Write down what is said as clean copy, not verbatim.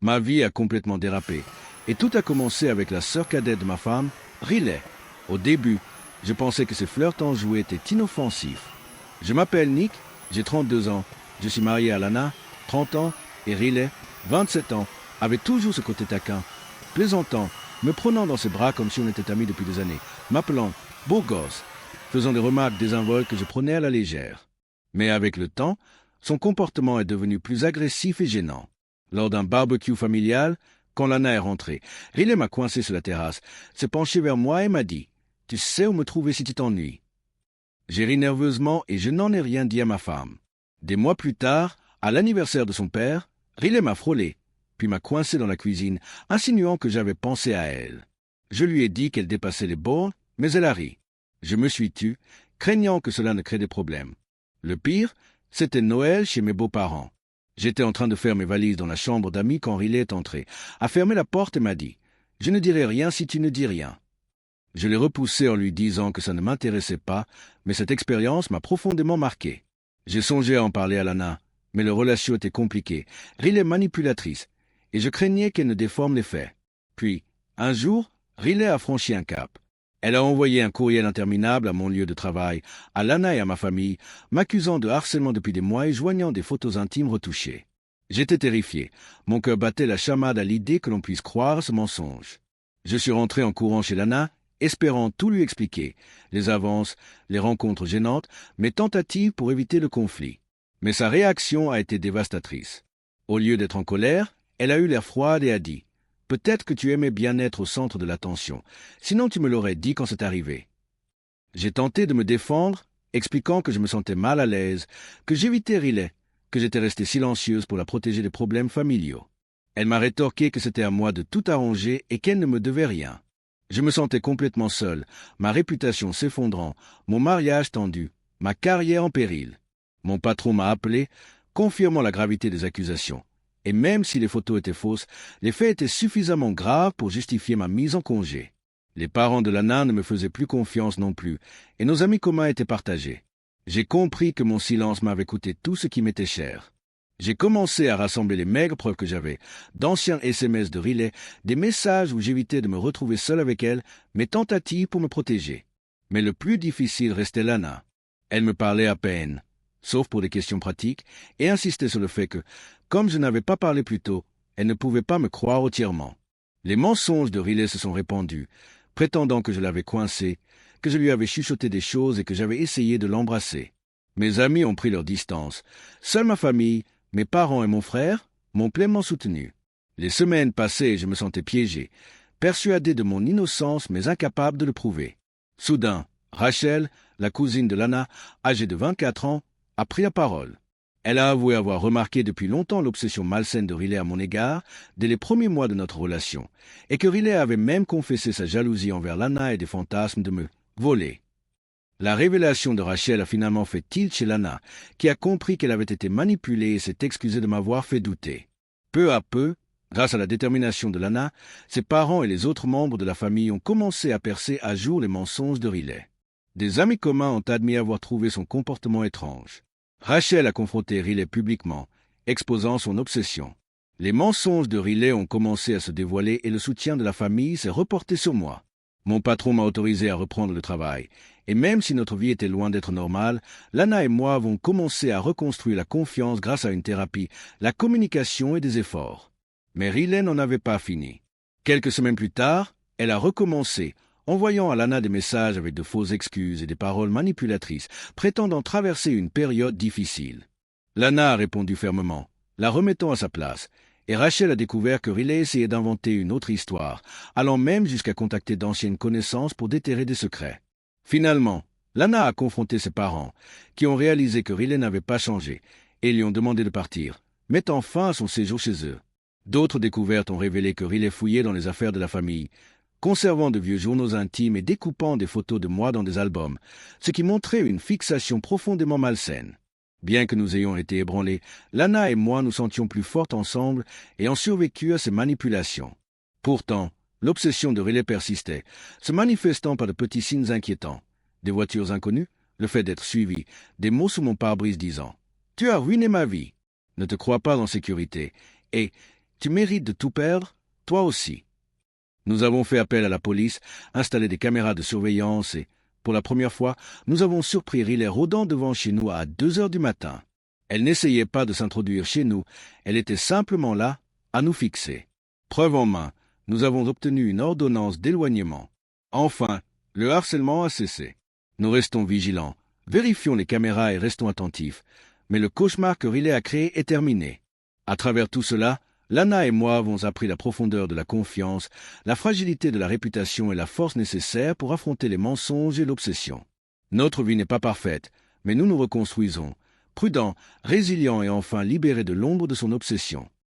Ma vie a complètement dérapé. Et tout a commencé avec la sœur cadette de ma femme, Riley. Au début, je pensais que ces flirts enjoués étaient inoffensifs. Je m'appelle Nick, j'ai 32 ans. Je suis marié à Lana, 30 ans, et Riley, 27 ans, avait toujours ce côté taquin, plaisantant, me prenant dans ses bras comme si on était amis depuis des années, m'appelant « beau gosse », faisant des remarques désinvoltes que je prenais à la légère. Mais avec le temps, son comportement est devenu plus agressif et gênant. Lors d'un barbecue familial, quand Lana est rentrée, Riley m'a coincé sur la terrasse, s'est penché vers moi et m'a dit « Tu sais où me trouver si tu t'ennuies ?» J'ai ri nerveusement et je n'en ai rien dit à ma femme. Des mois plus tard, à l'anniversaire de son père, Riley m'a frôlé, puis m'a coincé dans la cuisine, insinuant que j'avais pensé à elle. Je lui ai dit qu'elle dépassait les bornes, mais elle a ri. Je me suis tu, craignant que cela ne crée des problèmes. Le pire, c'était Noël chez mes beaux-parents. J'étais en train de faire mes valises dans la chambre d'amis quand Riley est entré, a fermé la porte et m'a dit « Je ne dirai rien si tu ne dis rien ». Je l'ai repoussé en lui disant que ça ne m'intéressait pas, mais cette expérience m'a profondément marqué. J'ai songé à en parler à Lana, mais leur relation était compliquée, Riley manipulatrice, et je craignais qu'elle ne déforme les faits. Puis, un jour, Riley a franchi un cap. Elle a envoyé un courriel interminable à mon lieu de travail, à Lana et à ma famille, m'accusant de harcèlement depuis des mois et joignant des photos intimes retouchées. J'étais terrifié. Mon cœur battait la chamade à l'idée que l'on puisse croire ce mensonge. Je suis rentré en courant chez Lana, espérant tout lui expliquer, les avances, les rencontres gênantes, mes tentatives pour éviter le conflit. Mais sa réaction a été dévastatrice. Au lieu d'être en colère, elle a eu l'air froide et a dit « Peut-être que tu aimais bien être au centre de l'attention, sinon tu me l'aurais dit quand c'est arrivé. » J'ai tenté de me défendre, expliquant que je me sentais mal à l'aise, que j'évitais Riley, que j'étais restée silencieuse pour la protéger des problèmes familiaux. Elle m'a rétorqué que c'était à moi de tout arranger et qu'elle ne me devait rien. Je me sentais complètement seul, ma réputation s'effondrant, mon mariage tendu, ma carrière en péril. Mon patron m'a appelé, confirmant la gravité des accusations. Et même si les photos étaient fausses, les faits étaient suffisamment graves pour justifier ma mise en congé. Les parents de Lana ne me faisaient plus confiance non plus, et nos amis communs étaient partagés. J'ai compris que mon silence m'avait coûté tout ce qui m'était cher. J'ai commencé à rassembler les maigres preuves que j'avais, d'anciens SMS de Riley, des messages où j'évitais de me retrouver seul avec elle, mes tentatives pour me protéger. Mais le plus difficile restait Lana. Elle me parlait à peine, sauf pour des questions pratiques, et insistait sur le fait que, comme je n'avais pas parlé plus tôt, elle ne pouvait pas me croire entièrement. Les mensonges de Riley se sont répandus, prétendant que je l'avais coincé, que je lui avais chuchoté des choses et que j'avais essayé de l'embrasser. Mes amis ont pris leur distance. Seule ma famille, mes parents et mon frère m'ont pleinement soutenu. Les semaines passaient et je me sentais piégé, persuadé de mon innocence mais incapable de le prouver. Soudain, Rachel, la cousine de Lana, âgée de 24 ans, a pris la parole. Elle a avoué avoir remarqué depuis longtemps l'obsession malsaine de Riley à mon égard dès les premiers mois de notre relation, et que Riley avait même confessé sa jalousie envers Lana et des fantasmes de me voler. La révélation de Rachel a finalement fait tilt chez Lana, qui a compris qu'elle avait été manipulée et s'est excusée de m'avoir fait douter. Peu à peu, grâce à la détermination de Lana, ses parents et les autres membres de la famille ont commencé à percer à jour les mensonges de Riley. Des amis communs ont admis avoir trouvé son comportement étrange. Rachel a confronté Riley publiquement, exposant son obsession. Les mensonges de Riley ont commencé à se dévoiler et le soutien de la famille s'est reporté sur moi. Mon patron m'a autorisé à reprendre le travail, et même si notre vie était loin d'être normale, Lana et moi avons commencé à reconstruire la confiance grâce à une thérapie, la communication et des efforts. Mais Riley n'en avait pas fini. Quelques semaines plus tard, elle a recommencé, envoyant à Lana des messages avec de fausses excuses et des paroles manipulatrices, prétendant traverser une période difficile. Lana a répondu fermement, la remettant à sa place, et Rachel a découvert que Riley essayait d'inventer une autre histoire, allant même jusqu'à contacter d'anciennes connaissances pour déterrer des secrets. Finalement, Lana a confronté ses parents, qui ont réalisé que Riley n'avait pas changé, et lui ont demandé de partir, mettant fin à son séjour chez eux. D'autres découvertes ont révélé que Riley fouillait dans les affaires de la famille, conservant de vieux journaux intimes et découpant des photos de moi dans des albums, ce qui montrait une fixation profondément malsaine. Bien que nous ayons été ébranlés, Lana et moi nous sentions plus fortes ensemble et ont survécu à ces manipulations. Pourtant, l'obsession de Riley persistait, se manifestant par de petits signes inquiétants. Des voitures inconnues, le fait d'être suivi, des mots sous mon pare-brise disant « Tu as ruiné ma vie, ne te crois pas en sécurité » et « Tu mérites de tout perdre, toi aussi. Nous avons fait appel à la police, installé des caméras de surveillance et, pour la première fois, nous avons surpris Riley rôdant devant chez nous à 2 heures du matin. Elle n'essayait pas de s'introduire chez nous, elle était simplement là, à nous fixer. Preuve en main, nous avons obtenu une ordonnance d'éloignement. Enfin, le harcèlement a cessé. Nous restons vigilants, vérifions les caméras et restons attentifs. Mais le cauchemar que Riley a créé est terminé. À travers tout cela, Lana et moi avons appris la profondeur de la confiance, la fragilité de la réputation et la force nécessaire pour affronter les mensonges et l'obsession. Notre vie n'est pas parfaite, mais nous nous reconstruisons, prudents, résilients et enfin libérés de l'ombre de son obsession.